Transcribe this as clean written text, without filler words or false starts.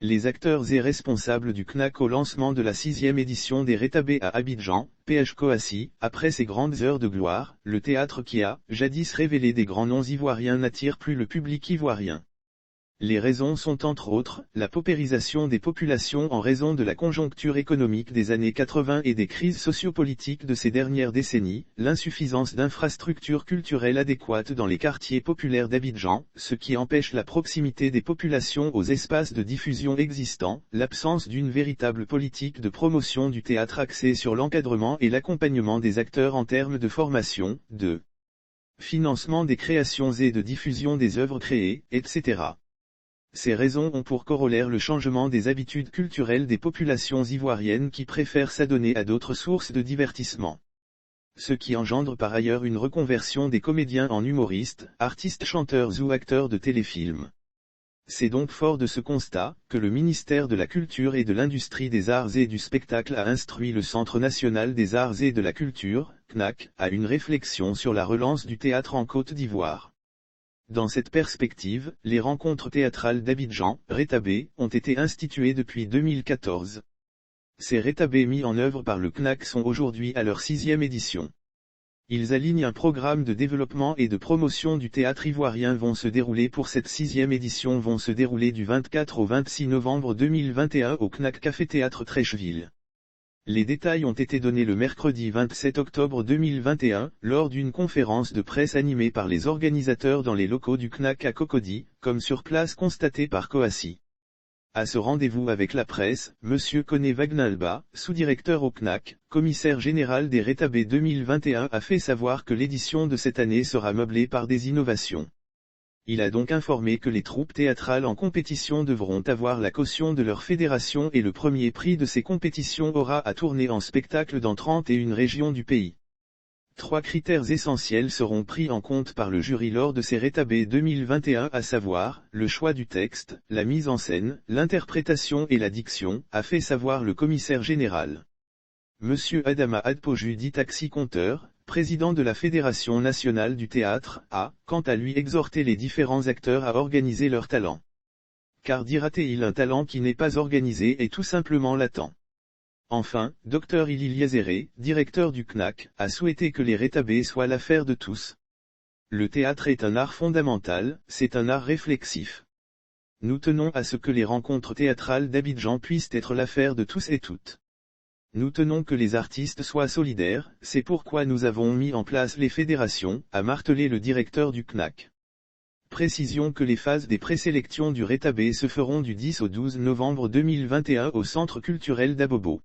Les acteurs et responsables du CNAC au lancement de la 6e édition des Rétabé à Abidjan, PH Coassi, après ses grandes heures de gloire, le théâtre qui a, jadis révélé des grands noms ivoiriens n'attire plus le public ivoirien. Les raisons sont entre autres, la paupérisation des populations en raison de la conjoncture économique des années 80 et des crises sociopolitiques de ces dernières décennies, l'insuffisance d'infrastructures culturelles adéquates dans les quartiers populaires d'Abidjan, ce qui empêche la proximité des populations aux espaces de diffusion existants, l'absence d'une véritable politique de promotion du théâtre axée sur l'encadrement et l'accompagnement des acteurs en termes de formation, de financement des créations et de diffusion des œuvres créées, etc. Ces raisons ont pour corollaire le changement des habitudes culturelles des populations ivoiriennes qui préfèrent s'adonner à d'autres sources de divertissement. Ce qui engendre par ailleurs une reconversion des comédiens en humoristes, artistes chanteurs ou acteurs de téléfilms. C'est donc fort de ce constat, que le ministère de la Culture et de l'Industrie des Arts et du Spectacle a instruit le Centre national des arts et de la culture, CNAC, à une réflexion sur la relance du théâtre en Côte d'Ivoire. Dans cette perspective, les rencontres théâtrales d'Abidjan, Rétabé, ont été instituées depuis 2014. Ces Rétabé mis en œuvre par le CNAC sont aujourd'hui à leur 6e édition. Ils alignent un programme de développement et de promotion du théâtre ivoirien pour cette 6e édition vont se dérouler du 24 au 26 novembre 2021 au CNAC Café Théâtre Trècheville. Les détails ont été donnés le mercredi 27 octobre 2021, lors d'une conférence de presse animée par les organisateurs dans les locaux du CNAC à Cocody, comme sur place constaté par Coassi. À ce rendez-vous avec la presse, M. Koné Wagnalba, sous-directeur au CNAC, commissaire général des Rétabé 2021 a fait savoir que l'édition de cette année sera meublée par des innovations. Il a donc informé que les troupes théâtrales en compétition devront avoir la caution de leur fédération et le premier prix de ces compétitions aura à tourner en spectacle dans 31 régions du pays. 3 critères essentiels seront pris en compte par le jury lors de ces Rétabé 2021 à savoir, le choix du texte, la mise en scène, l'interprétation et la diction, a fait savoir le commissaire général. Monsieur Adama Adpoju dit taxi compteur, président de la Fédération nationale du théâtre, a, quant à lui exhorté les différents acteurs à organiser leur talent. Car dira-t-il un talent qui n'est pas organisé est tout simplement latent. Enfin, Dr Ililiazéré, directeur du CNAC, a souhaité que les Rétabé soient l'affaire de tous. Le théâtre est un art fondamental, c'est un art réflexif. Nous tenons à ce que les rencontres théâtrales d'Abidjan puissent être l'affaire de tous et toutes. Nous tenons que les artistes soient solidaires, c'est pourquoi nous avons mis en place les fédérations, a martelé le directeur du CNAC. Précision que les phases des présélections du Rétabé se feront du 10 au 12 novembre 2021 au Centre culturel d'Abobo.